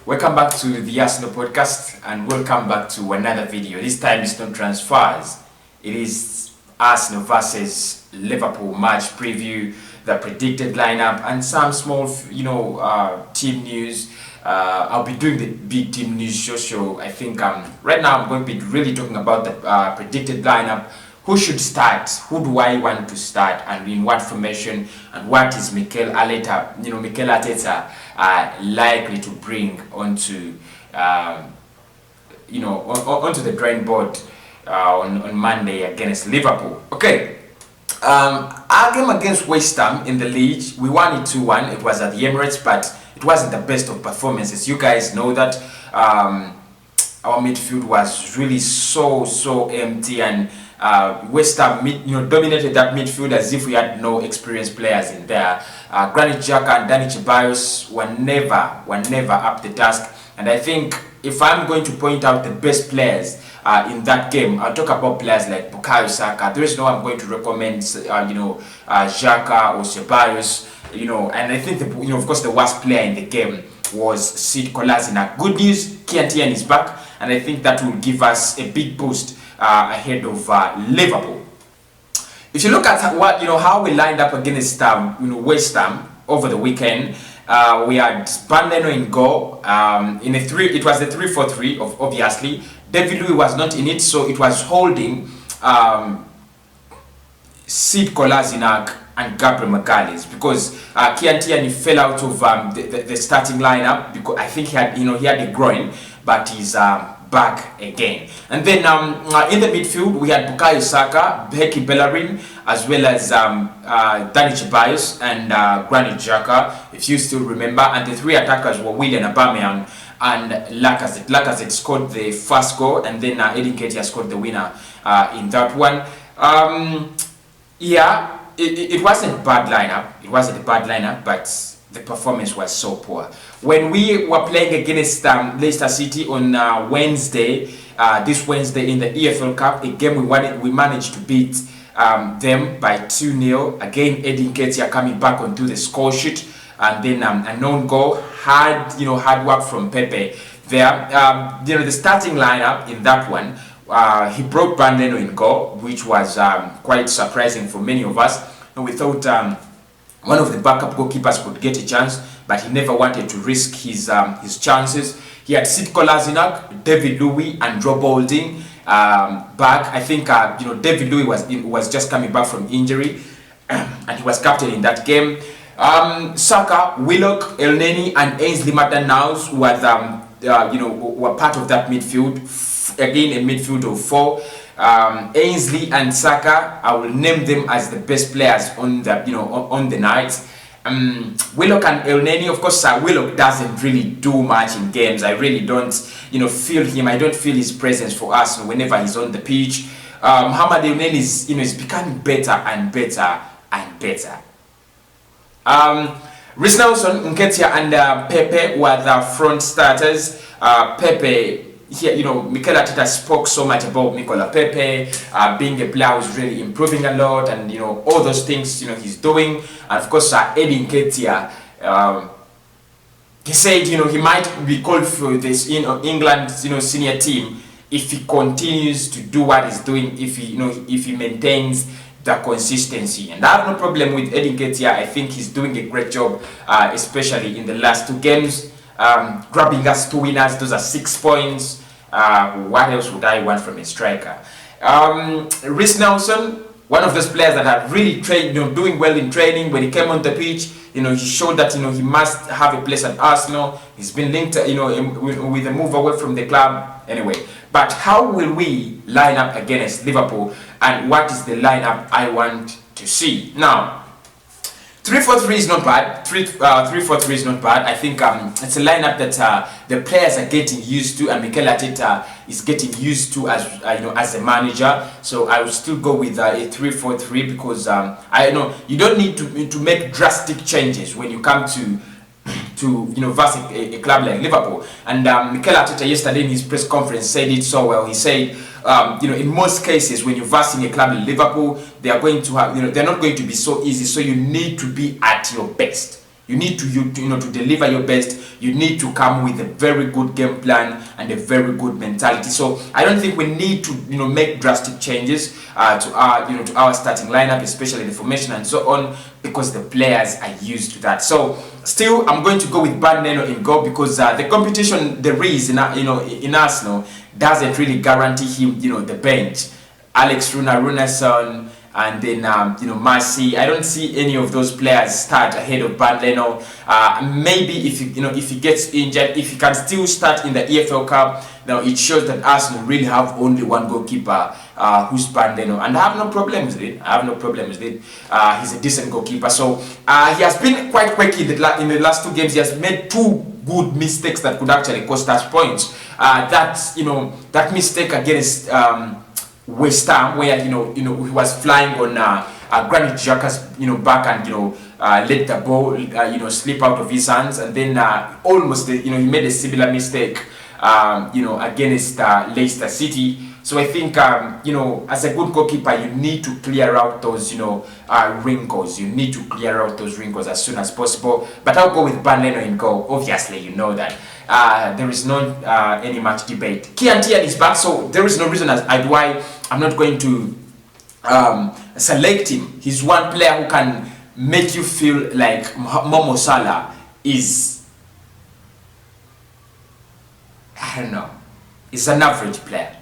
Welcome back to the Arsenal podcast and welcome back to another video. This time it's not transfers, it is Arsenal versus Liverpool match preview, the predicted lineup and some small team news. I'll be doing the big team news show. I think right now I'm going to be really talking about the predicted lineup. Who should start? Who do I want to start, and in what formation? And what is Mikel Arteta likely to bring onto onto the drawing board on Monday against Liverpool? Okay. Our game against West Ham in the league, we won it 2-1. It was at the Emirates, but it wasn't the best of performances. You guys know that our midfield was really so empty, and West Ham dominated that midfield as if we had no experienced players in there. Granit Xhaka and Dani Ceballos were never up the task, and I think if I'm going to point out the best players in that game, I'll talk about players like Bukayo Saka. There is no I'm going to recommend Xhaka or Ceballos, and I think of course the worst player in the game was Sead Kolasinac. Good news, Kiantian is back, and I think that will give us a big boost ahead of Liverpool. If you look at how we lined up against West Ham over the weekend, we had Van Leno in goal. It was the 3-4-3 obviously. David Luiz was not in it, so it was holding Sead Kolasinac and Gabriel Magalhaes, because Kiantian fell out of the starting lineup because I think he had a groin, but he's back again. And then in the midfield we had Bukayo Saka, Beki Bellerin, as well as Dani Ceballos and Granit Xhaka, if you still remember. And the three attackers were Willian Aubameyang and Lacazette. Lacazette scored the first goal, and then Eddie Nketiah scored the winner in that one. It wasn't a bad lineup, but the performance was so poor. When we were playing against Leicester City on this Wednesday in the EFL Cup, a game we managed to beat them by 2-0. Again, Eddie Nketiah coming back onto the score sheet, and then a known goal. Hard work from Pepe there. The starting lineup in that one, he brought Van Leno in goal, which was quite surprising for many of us. And we thought one of the backup goalkeepers could get a chance, but he never wanted to risk his chances. He had Sead Kolasinac, David Luiz, and Rob Holding back. I think David Luiz was just coming back from injury, and he was captain in that game. Saka, Willock, Elneny, and Ainsley Maitland-Niles were part of that midfield. Again, a midfield of four. Ainsley and Saka, I will name them as the best players on the night. Willock and Elneny, of course, Willock doesn't really do much in games. I really don't feel him. I don't feel his presence for us whenever he's on the pitch. Mohamed Elneny is becoming better and better. Reece Nelson, Nketiah, and Pepe were the front starters. Pepe, Mikel Arteta spoke so much about Nicola Pepe being a player who's really improving a lot, and all those things he's doing. And of course, Eddie Nketiah, he said he might be called for this England senior team if he continues to do what he's doing, if he maintains the consistency. And I have no problem with Eddie Nketiah. I think he's doing a great job, especially in the last two games. Grabbing us 2 winners, those are 6 points. What else would I want from a striker? Reece Nelson, one of those players that have really doing well in training. When he came on the pitch, he showed that he must have a place at Arsenal. He's been linked with a move away from the club anyway. But how will we line up against Liverpool, and what is the lineup I want to see? Now, 3-4-3 is not bad. 3-4-3 is not bad. I think it's a lineup that the players are getting used to, and Mikel Arteta is getting used to as a manager. So I will still go with a 3-4-3 because I know you don't need to make drastic changes when you come to versus a club like Liverpool. And Mikel Arteta yesterday in his press conference said it so well. He said, in most cases when you're versing a club like Liverpool, they are going to have, they're not going to be so easy. So you need to be at your best. You need to deliver your best. You need to come with a very good game plan and a very good mentality. So I don't think we need to make drastic changes to our starting lineup, especially the formation and so on, because the players are used to that. So still, I'm going to go with Bernd Leno in goal, because the competition there is in Arsenal doesn't really guarantee him the bench. Alex Runarsson, and then Marcy. I don't see any of those players start ahead of Bernd Leno. Maybe if he gets injured, if he can still start in the EFL Cup, now it shows that Arsenal really have only one goalkeeper, who's Bernd Leno, and I have no problem with it. He's a decent goalkeeper. So he has been quite quick in the last 2 games. He has made 2 good mistakes that could actually cost us points. That mistake against West Ham, where he was flying on Granit Xhaka's back and let the ball slip out of his hands, and then almost he made a similar mistake against Leicester City. So I think as a good goalkeeper, you need to clear out those wrinkles. You need to clear out those wrinkles as soon as possible. But I'll go with Bernd Leno in goal. Obviously, you know that. There is no any much debate. Kian is back, so there is no reason as why I'm not going to select him. He's one player who can make you feel like Momo Salah is, I don't know, is an average player.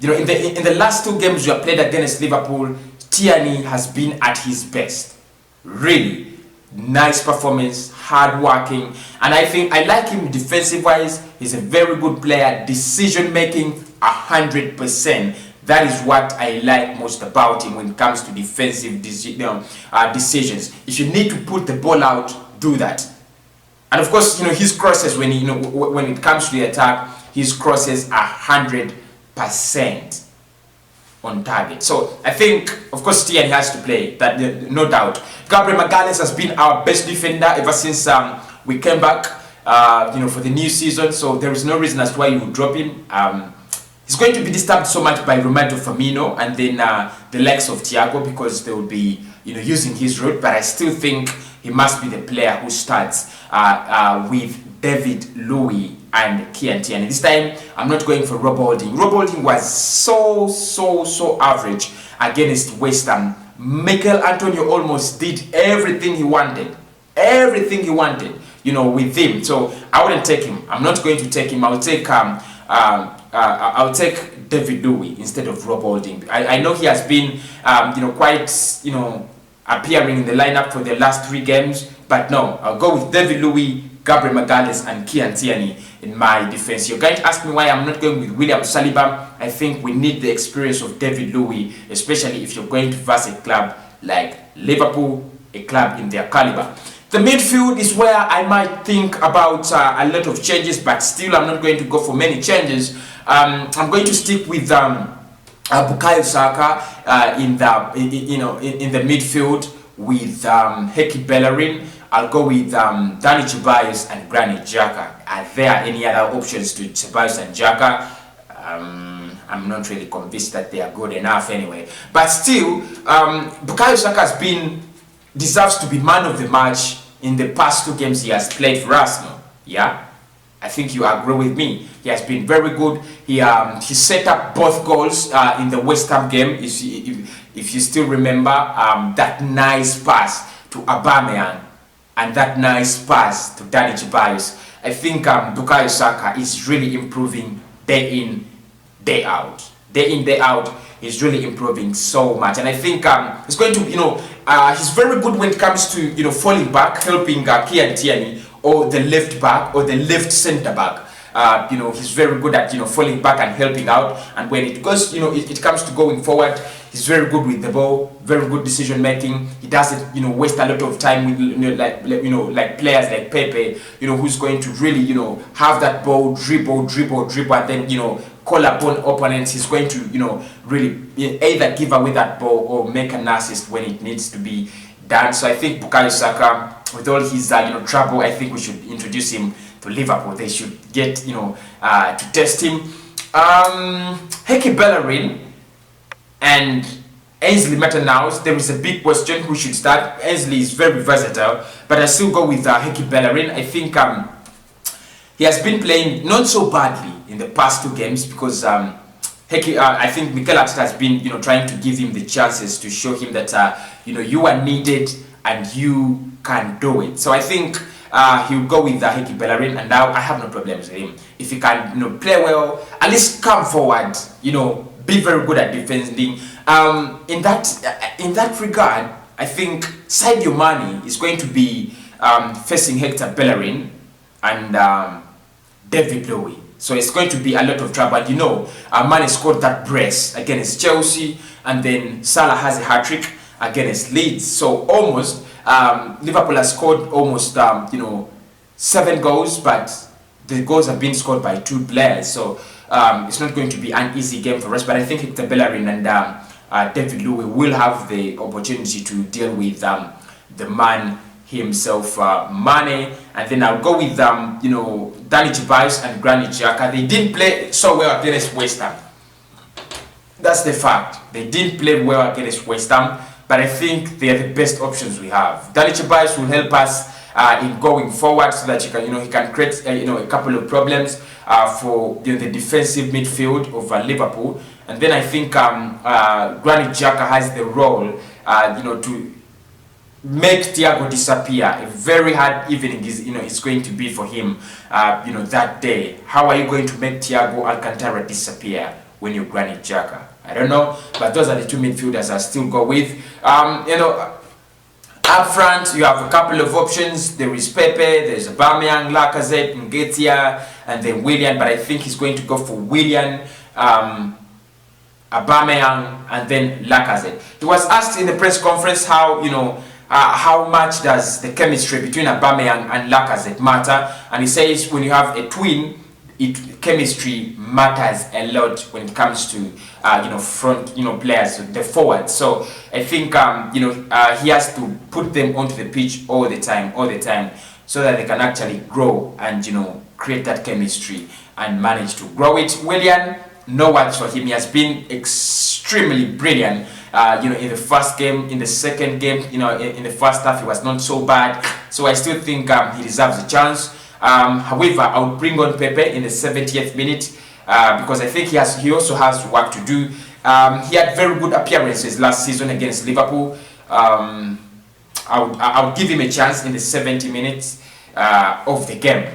In the last 2 games we have played against Liverpool, Tierney has been at his best. Really nice performance, hard working, and I think I like him defensive wise. He's a very good player. Decision making 100%. That is what I like most about him when it comes to defensive decisions. If you need to put the ball out, do that. And of course, his crosses, when when it comes to the attack, his crosses are 100% on target. So I think, of course, Tierney has to play, that no doubt. Gabriel Magalhaes has been our best defender ever since we came back, for the new season. So there is no reason as to why you would drop him. He's going to be disturbed so much by Roberto Firmino and then the likes of Thiago, because they will be using his route. But I still think he must be the player who starts with David Luiz and Kian Tierney. This time I'm not going for Rob Holding. Rob Holding was so average against West Ham. Mikel Antonio almost did everything he wanted with him. So I wouldn't take him. I'm not going to take him. I'll take David Luiz instead of Rob Holding. I know he has been quite appearing in the lineup for the last 3 games, but no, I'll go with David Luiz, Gabriel Magalhaes and Kian Tierney in my defense. You're going to ask me why I'm not going with William Saliba. I think we need the experience of David Luiz, especially if you're going to verse a club like Liverpool, a club in their caliber. The midfield is where I might think about a lot of changes, but still I'm not going to go for many changes. I'm going to stick with Bukayo Saka in the midfield with Heki Bellerin. I'll go with Dani Ceballos and Granit Xhaka. Are there any other options to Ceballos and Xhaka? I'm not really convinced that they are good enough anyway. But still, Bukayo Saka deserves to be man of the match in the past 2 games he has played for Arsenal. Yeah, I think you agree with me. He has been very good. He set up both goals in the West Ham game. If you still remember that nice pass to Aubameyang and that nice pass to Dani Ceballos. I think Bukayo Saka is really improving day in, day out. Day in, day out, he's really improving so much. And I think he's going to, he's very good when it comes to, falling back, helping Kian Tierney, or the left back, or the left centre back. He's very good at, falling back and helping out. And when it goes, it comes to going forward, he's very good with the ball, very good decision making. He doesn't, waste a lot of time with, like players like Pepe, who's going to really, have that ball, dribble, and then, call upon opponents. He's going to, really either give away that ball or make an assist when it needs to be done. So I think Bukayo Saka, with all his, trouble, I think we should introduce him to Liverpool. They should get, to test him. Heki Bellerin and Ainsley Maitland-Niles, there is a big question who should start. Ainsley is very versatile, but I still go with Heki Bellerin. I think he has been playing not so badly in the past 2 games because I think Mikel Arteta has been trying to give him the chances to show him that you are needed and you can do it. So I think he'll go with Heki Bellerin, and now I have no problems with him. If he can play well, at least come forward, be very good at defending. In that regard, I think Sadio Mane is going to be facing Hector Bellerin and David Lowe. So it's going to be a lot of trouble. And Mane scored that brace against Chelsea, and then Salah has a hat-trick against Leeds. So almost Liverpool has scored almost 7 goals, but the goals have been scored by 2 players. So it's not going to be an easy game for us. But I think Hector Bellerin and David Lowe will have the opportunity to deal with the man himself, Mane. And then I'll go with Danny Ceballos and Granit Xhaka. They didn't play so well against West Ham. That's the fact. They didn't play well against West Ham, but I think they are the best options we have. Danny Ceballos will help us in going forward, so that he can create a couple of problems for the defensive midfield of Liverpool. And then I think Granit Xhaka has the role to make Thiago disappear. A very hard evening is going to be for him that day. How are you going to make Thiago Alcantara disappear when you're Granit Xhaka? I don't know, but those are the 2 midfielders I still go with. Up front, you have a couple of options. There is Pepe, there's Aubameyang, Lacazette, Nketiah, and then Willian. But I think he's going to go for Willian, Aubameyang, and then Lacazette. He was asked in the press conference how much does the chemistry between Aubameyang and Lacazette matter, and he says when you have a twin, chemistry matters a lot when it comes to front players, the forwards. So I think he has to put them onto the pitch all the time, so that they can actually grow and create that chemistry and manage to grow it. Willian, no words for him. He has been extremely brilliant. In the first game, in the second game, in the first half he was not so bad. So I still think he deserves a chance. However, I would bring on Pepe in the 70th minute because I think he also has work to do. He had very good appearances last season against Liverpool. I would give him a chance in the 70 minutes of the game.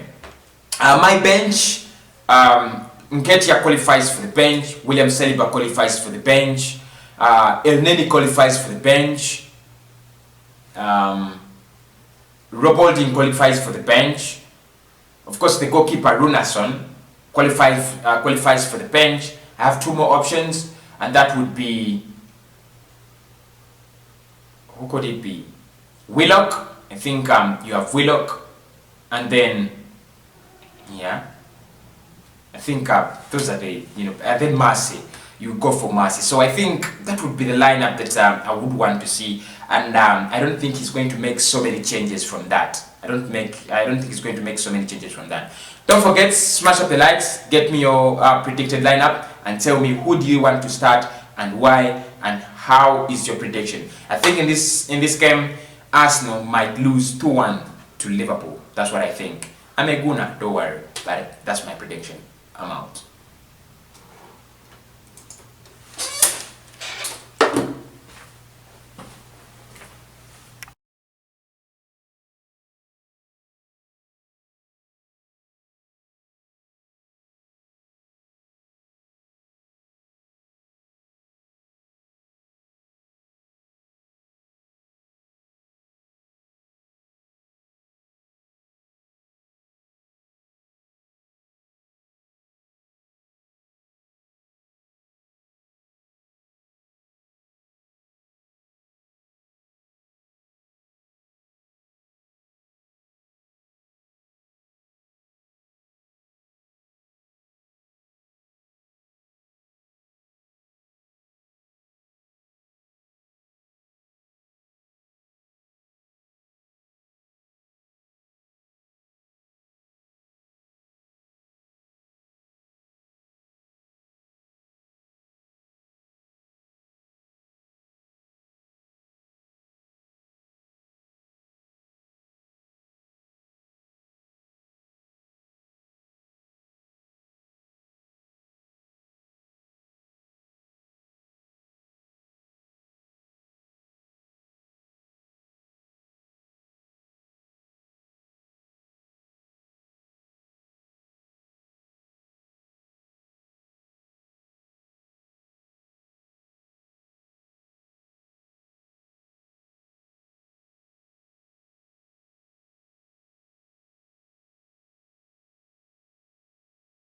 My bench, Nketiah qualifies for the bench. William Saliba qualifies for the bench. El Neni qualifies for the bench. Rob Holding qualifies for the bench. Of course, the goalkeeper Runarsson qualifies for the bench. I have 2 more options, and that would be, who could it be? Willock. I think you have Willock, and then I think those are the and then Marcy. You go for Marcy. So I think that would be the lineup that I would want to see, and I don't think he's going to make so many changes from that. I don't think he's going to make so many changes from that. Don't forget, smash up the likes, get me your predicted lineup, and tell me who do you want to start and why, and how is your prediction. I think in this game, Arsenal might lose 2-1 to Liverpool. That's what I think. I'm a Guna, don't worry, but that's my prediction. I'm out.